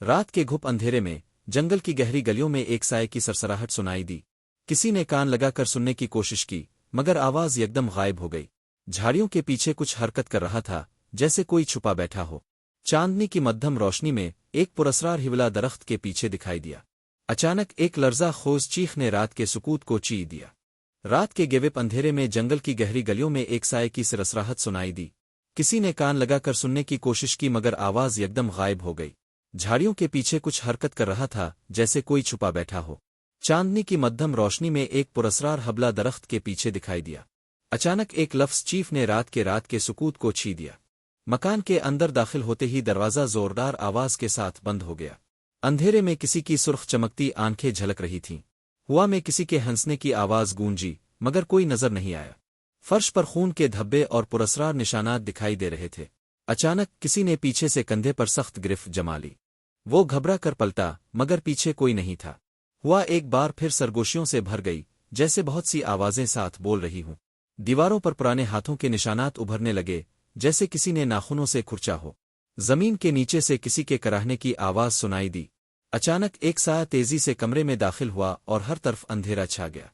رات کے گھپ اندھیرے میں جنگل کی گہری گلیوں میں ایک سائے کی سرسراہٹ سنائی دی۔ کسی نے کان لگا کر سننے کی کوشش کی، مگر آواز یکدم غائب ہو گئی۔ جھاڑیوں کے پیچھے کچھ حرکت کر رہا تھا، جیسے کوئی چھپا بیٹھا ہو۔ چاندنی کی مدھم روشنی میں ایک پراسرار ہیولا درخت کے پیچھے دکھائی دیا۔ اچانک ایک لرزہ خوز چیخ نے رات کے سکوت کو چی دیا۔ رات کے گیوپ اندھیرے میں جنگل کی گہری گلیوں میں ایک سائے کی سرسراہٹ سنائی دی۔ کسی نے کان لگا کر سننے کی کوشش کی، مگر آواز یکدم غائب ہو گئی۔ جھاڑیوں کے پیچھے کچھ حرکت کر رہا تھا، جیسے کوئی چھپا بیٹھا ہو۔ چاندنی کی مدھم روشنی میں ایک پراسرار ہبلا درخت کے پیچھے دکھائی دیا۔ اچانک ایک لفظ چیف نے رات کے سکوت کو چھی دیا۔ مکان کے اندر داخل ہوتے ہی دروازہ زوردار آواز کے ساتھ بند ہو گیا۔ اندھیرے میں کسی کی سرخ چمکتی آنکھیں جھلک رہی تھیں۔ ہوا میں کسی کے ہنسنے کی آواز گونجی، مگر کوئی نظر نہیں آیا۔ فرش پر خون کے دھبے اور پراسرار نشانات دکھائی دے رہے تھے۔ اچانک کسی نے پیچھے سے کندھے پر سخت گرفت جما لی۔ وہ گھبرا کر پلٹا، مگر پیچھے کوئی نہیں تھا۔ ہوا ایک بار پھر سرگوشیوں سے بھر گئی، جیسے بہت سی آوازیں ساتھ بول رہی ہوں۔ دیواروں پر پرانے ہاتھوں کے نشانات ابھرنے لگے، جیسے کسی نے ناخنوں سے کھرچا ہو۔ زمین کے نیچے سے کسی کے کراہنے کی آواز سنائی دی۔ اچانک ایک سایہ تیزی سے کمرے میں داخل ہوا اور ہر طرف اندھیرا چھا گیا۔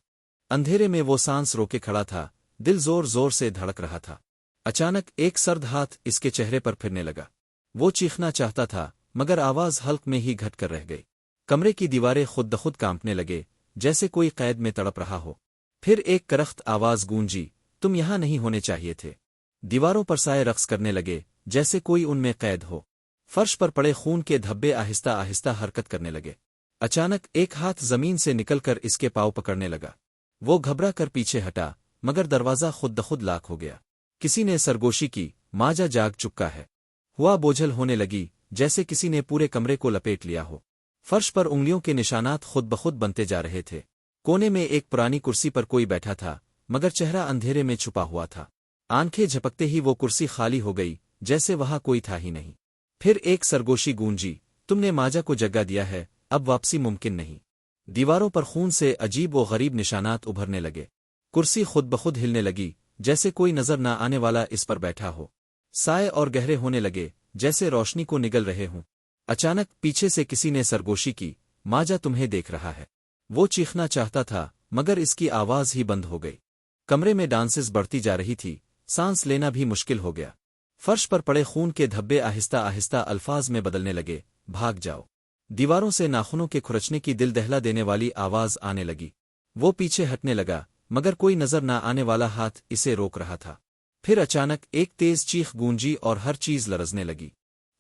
اندھیرے میں وہ سانس روکے کھڑا تھا، دل زور زور سے دھڑک رہا تھا۔ اچانک ایک سرد ہاتھ اس کے چہرے پر پھرنے لگا۔ وہ چیخنا چاہتا تھا، مگر آواز حلق میں ہی گھٹ کر رہ گئی۔ کمرے کی دیواریں خود بخود کانپنے لگے، جیسے کوئی قید میں تڑپ رہا ہو۔ پھر ایک کرخت آواز گونجی، تم یہاں نہیں ہونے چاہیے تھے۔ دیواروں پر سائے رقص کرنے لگے، جیسے کوئی ان میں قید ہو۔ فرش پر پڑے خون کے دھبے آہستہ آہستہ حرکت کرنے لگے۔ اچانک ایک ہاتھ زمین سے نکل کر اس کے پاؤں پکڑنے لگا۔ وہ گھبرا کر پیچھے ہٹا، مگر دروازہ خود بخود لاک ہو گیا۔ کسی نے سرگوشی کی، ماجا جاگ چکا ہے۔ ہوا بوجھل ہونے لگی، جیسے کسی نے پورے کمرے کو لپیٹ لیا ہو۔ فرش پر انگلیوں کے نشانات خود بخود بنتے جا رہے تھے۔ کونے میں ایک پرانی کرسی پر کوئی بیٹھا تھا، مگر چہرہ اندھیرے میں چھپا ہوا تھا۔ آنکھیں جھپکتے ہی وہ کرسی خالی ہو گئی، جیسے وہاں کوئی تھا ہی نہیں۔ پھر ایک سرگوشی گونجی، تم نے ماجا کو جگہ دیا ہے، اب واپسی ممکن نہیں۔ دیواروں پر خون سے عجیب و غریب نشانات ابھرنے لگے۔ کرسی خود بخود ہلنے لگی، جیسے کوئی نظر نہ آنے والا اس پر بیٹھا ہو۔ سائے اور گہرے ہونے لگے، جیسے روشنی کو نگل رہے ہوں۔ اچانک پیچھے سے کسی نے سرگوشی کی، ماجا تمہیں دیکھ رہا ہے۔ وہ چیخنا چاہتا تھا، مگر اس کی آواز ہی بند ہو گئی۔ کمرے میں ڈانسز بڑھتی جا رہی تھی، سانس لینا بھی مشکل ہو گیا۔ فرش پر پڑے خون کے دھبے آہستہ آہستہ الفاظ میں بدلنے لگے، بھاگ جاؤ۔ دیواروں سے ناخنوں کے کھرچنے کی دل دہلا دینے والی آواز آنے لگی۔ وہ پیچھے ہٹنے لگا، مگر کوئی نظر نہ آنے والا ہاتھ اسے روک رہا تھا۔ پھر اچانک ایک تیز چیخ گونجی اور ہر چیز لرزنے لگی۔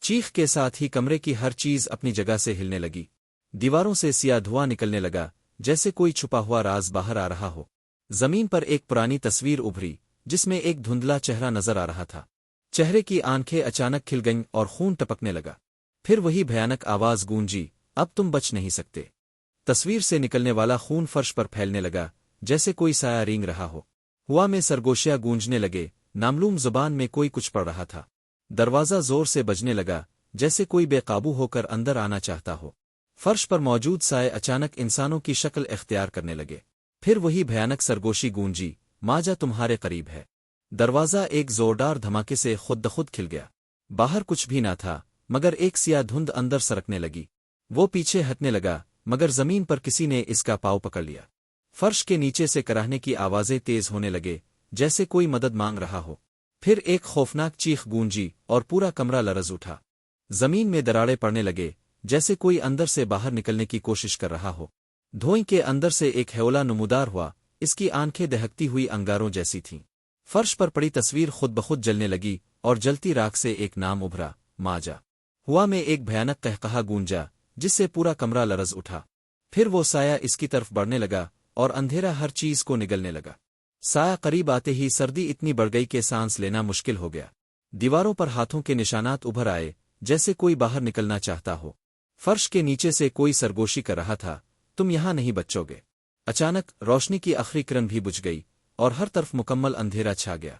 چیخ کے ساتھ ہی کمرے کی ہر چیز اپنی جگہ سے ہلنے لگی۔ دیواروں سے سیاہ دھواں نکلنے لگا، جیسے کوئی چھپا ہوا راز باہر آ رہا ہو۔ زمین پر ایک پرانی تصویر ابھری، جس میں ایک دھندلا چہرہ نظر آ رہا تھا۔ چہرے کی آنکھیں اچانک کھل گئیں اور خون ٹپکنے لگا۔ پھر وہی بھیانک آواز گونجی، اب تم بچ نہیں سکتے۔ تصویر سے نکلنے والا خون فرش پر پھیلنے لگا، جیسے کوئی سایہ رینگ رہا ہو۔ ہوا میں سرگوشیاں گونجنے لگے، نامعلوم زبان میں کوئی کچھ پڑھ رہا تھا۔ دروازہ زور سے بجنے لگا، جیسے کوئی بے قابو ہو کر اندر آنا چاہتا ہو۔ فرش پر موجود سائے اچانک انسانوں کی شکل اختیار کرنے لگے۔ پھر وہی بھیانک سرگوشی گونجی، ماجا تمہارے قریب ہے۔ دروازہ ایک زوردار دھماکے سے خود بخود کھل گیا۔ باہر کچھ بھی نہ تھا، مگر ایک سیاہ دھند اندر سرکنے لگی۔ وہ پیچھے ہٹنے لگا، مگر زمین پر کسی نے اس کا پاؤں پکڑ لیا۔ فرش کے نیچے سے کراہنے کی آوازیں تیز ہونے لگے، جیسے کوئی مدد مانگ رہا ہو۔ پھر ایک خوفناک چیخ گونجی اور پورا کمرہ لرز اٹھا۔ زمین میں دراڑیں پڑنے لگے، جیسے کوئی اندر سے باہر نکلنے کی کوشش کر رہا ہو۔ دھوئیں کے اندر سے ایک ہیولا نمودار ہوا، اس کی آنکھیں دہکتی ہوئی انگاروں جیسی تھیں۔ فرش پر پڑی تصویر خود بخود جلنے لگی اور جلتی راکھ سے ایک نام ابھرا، ماجا۔ ہوا میں ایک بھیانک قہقہا گونجا، جس سے پورا کمرہ لرز اٹھا۔ پھر وہ سایہ اس کی طرف بڑھنے لگا اور اندھیرا ہر چیز کو نگلنے لگا۔ سایہ قریب آتے ہی سردی اتنی بڑھ گئی کہ سانس لینا مشکل ہو گیا۔ دیواروں پر ہاتھوں کے نشانات ابھر آئے، جیسے کوئی باہر نکلنا چاہتا ہو۔ فرش کے نیچے سے کوئی سرگوشی کر رہا تھا، تم یہاں نہیں بچو گے۔ اچانک روشنی کی آخری کرن بھی بجھ گئی اور ہر طرف مکمل اندھیرا چھا گیا۔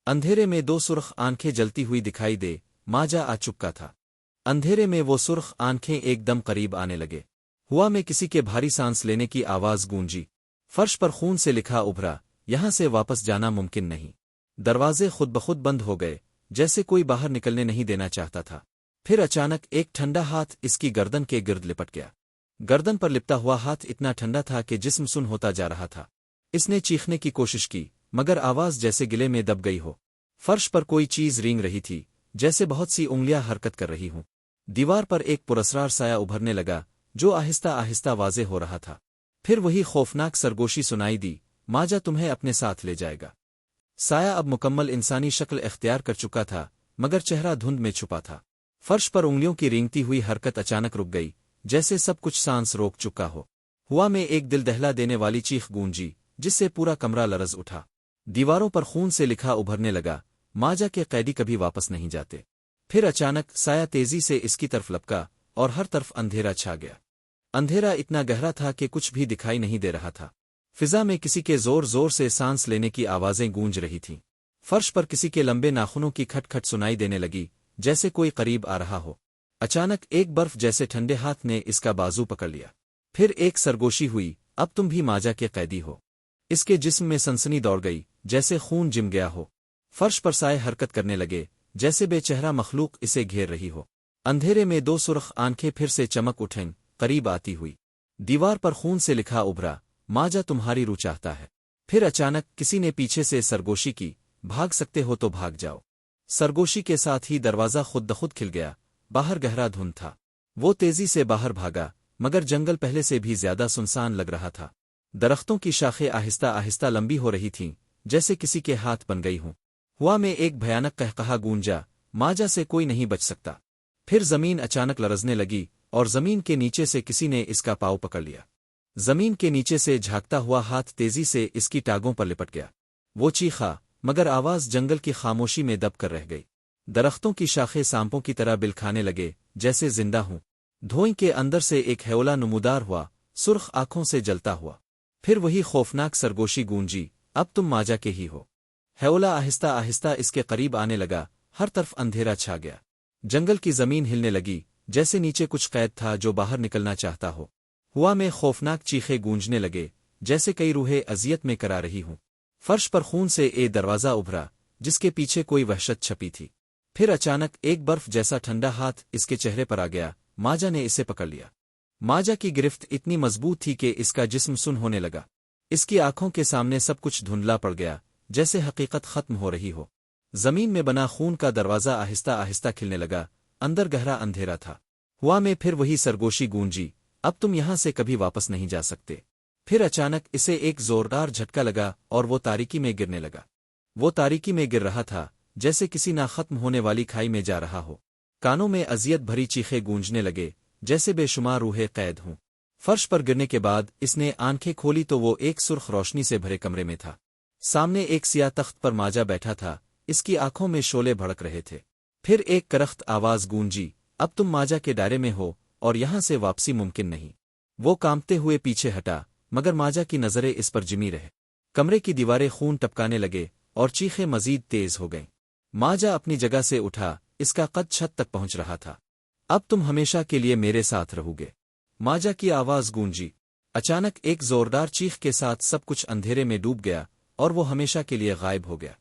اندھیرے میں دو سرخ آنکھیں جلتی ہوئی دکھائی دے، ماجا آ چکا تھا۔ اندھیرے میں وہ سرخ آنکھیں ایک دم قریب آنے لگے۔ ہوا میں کسی کے بھاری سانس لینے کی آواز گونجی۔ فرش پر خون سے لکھا ابھرا، یہاں سے واپس جانا ممکن نہیں۔ دروازے خود بخود بند ہو گئے، جیسے کوئی باہر نکلنے نہیں دینا چاہتا تھا۔ پھر اچانک ایک ٹھنڈا ہاتھ اس کی گردن کے گرد لپٹ گیا۔ گردن پر لپٹا ہوا ہاتھ اتنا ٹھنڈا تھا کہ جسم سن ہوتا جا رہا تھا۔ اس نے چیخنے کی کوشش کی مگر آواز جیسے گلے میں دب گئی ہو۔ فرش پر کوئی چیز رینگ رہی تھی، جیسے بہت سی انگلیاں حرکت کر رہی ہوں۔ دیوار پر ایک پراسرار سایہ ابھرنے لگا جو آہستہ آہستہ واضح ہو رہا تھا۔ پھر وہی خوفناک سرگوشی سنائی دی، ماجا تمہیں اپنے ساتھ لے جائے گا۔ سایہ اب مکمل انسانی شکل اختیار کر چکا تھا مگر چہرہ دھند میں چھپا تھا۔ فرش پر انگلیوں کی رینگتی ہوئی حرکت اچانک رک گئی، جیسے سب کچھ سانس روک چکا ہو۔ ہوا میں ایک دل دہلا دینے والی چیخ گونجی جس سے پورا کمرہ لرز اٹھا۔ دیواروں پر خون سے لکھا ابھرنے لگا، ماجا کے قیدی کبھی واپس نہیں جاتے۔ پھر اچانک سایہ تیزی سے اس کی طرف لپکا اور ہر طرف اندھیرا چھا گیا۔ اندھیرا اتنا گہرا تھا کہ کچھ بھی دکھائی نہیں دے رہا تھا۔ فضا میں کسی کے زور زور سے سانس لینے کی آوازیں گونج رہی تھیں۔ فرش پر کسی کے لمبے ناخنوں کی کھٹ کھٹ سنائی دینے لگی جیسے کوئی قریب آ رہا ہو۔ اچانک ایک برف جیسے ٹھنڈے ہاتھ نے اس کا بازو پکڑ لیا۔ پھر ایک سرگوشی ہوئی، اب تم بھی ماجا کے قیدی ہو۔ اس کے جسم میں سنسنی دوڑ گئی جیسے خون جم گیا ہو۔ فرش پر سائے حرکت کرنے لگے جیسے بے چہرہ مخلوق اسے گھیر رہی ہو۔ اندھیرے میں دو سرخ آنکھیں پھر سے چمک اٹھیں قریب آتی ہوئی۔ دیوار پر خون سے لکھا ابھرا، ماجا تمہاری روح چاہتا ہے۔ پھر اچانک کسی نے پیچھے سے سرگوشی کی، بھاگ سکتے ہو تو بھاگ جاؤ۔ سرگوشی کے ساتھ ہی دروازہ خود بخود کھل گیا۔ باہر گہرا دھند تھا۔ وہ تیزی سے باہر بھاگا مگر جنگل پہلے سے بھی زیادہ سنسان لگ رہا تھا۔ درختوں کی شاخیں آہستہ آہستہ لمبی ہو رہی تھیں جیسے کسی کے ہاتھ بن گئی ہوں۔ ہوا میں ایک بھیانک قہقہا گونجا، ماجا سے کوئی نہیں بچ سکتا۔ پھر زمین اچانک لرزنے لگی اور زمین کے نیچے سے کسی نے اس کا پاؤں پکڑ لیا۔ زمین کے نیچے سے جھانکتا ہوا ہاتھ تیزی سے اس کی ٹانگوں پر لپٹ گیا۔ وہ چیخا مگر آواز جنگل کی خاموشی میں دب کر رہ گئی۔ درختوں کی شاخیں سانپوں کی طرح بل کھانے لگے جیسے زندہ ہوں۔ دھوئیں کے اندر سے ایک ہیولا نمودار ہوا، سرخ آنکھوں سے جلتا ہوا۔ پھر وہی خوفناک سرگوشی گونجی، اب تم ماجا کے ہی ہو۔ ہیولا آہستہ آہستہ اس کے قریب آنے لگا، ہر طرف اندھیرا چھا گیا۔ جنگل کی زمین ہلنے لگی جیسے نیچے کچھ قید تھا جو باہر نکلنا چاہتا ہو۔ ہوا میں خوفناک چیخیں گونجنے لگے جیسے کئی روحیں اذیت میں کرا رہی ہوں۔ فرش پر خون سے ایک دروازہ ابھرا جس کے پیچھے کوئی وحشت چھپی تھی۔ پھر اچانک ایک برف جیسا ٹھنڈا ہاتھ اس کے چہرے پر آ گیا، ماجا نے اسے پکڑ لیا۔ ماجا کی گرفت اتنی مضبوط تھی کہ اس کا جسم سن ہونے لگا۔ اس کی آنکھوں کے سامنے سب کچھ دھندلا پڑ گیا جیسے حقیقت ختم ہو رہی ہو۔ زمین میں بنا خون کا دروازہ آہستہ آہستہ کھلنے لگا، اندر گہرا اندھیرا تھا۔ ہوا میں پھر وہی سرگوشی گونجی، اب تم یہاں سے کبھی واپس نہیں جا سکتے۔ پھر اچانک اسے ایک زوردار جھٹکا لگا اور وہ تاریکی میں گرنے لگا۔ وہ تاریکی میں گر رہا تھا جیسے کسی نہ ختم ہونے والی کھائی میں جا رہا ہو۔ کانوں میں اذیت بھری چیخیں گونجنے لگے جیسے بے شمار روحیں قید ہوں۔ فرش پر گرنے کے بعد اس نے آنکھیں کھولی تو وہ ایک سرخ روشنی سے بھرے کمرے میں تھا۔ سامنے ایک سیاہ تخت پر ماجا بیٹھا تھا، اس کی آنکھوں میں شعلے بھڑک رہے تھے۔ پھر ایک کرخت آواز گونجی، اب تم ماجا کے دائرے میں ہو اور یہاں سے واپسی ممکن نہیں۔ وہ کانپتے ہوئے پیچھے ہٹا مگر ماجا کی نظریں اس پر جمی رہے۔ کمرے کی دیواریں خون ٹپکانے لگے اور چیخیں مزید تیز ہو گئیں۔ ماجا اپنی جگہ سے اٹھا، اس کا قد چھت تک پہنچ رہا تھا۔ اب تم ہمیشہ کے لیے میرے ساتھ رہو گے، ماجا کی آواز گونجی۔ اچانک ایک زوردار چیخ کے ساتھ سب کچھ اندھیرے میں ڈوب گیا اور وہ ہمیشہ کے لیے غائب ہو گیا۔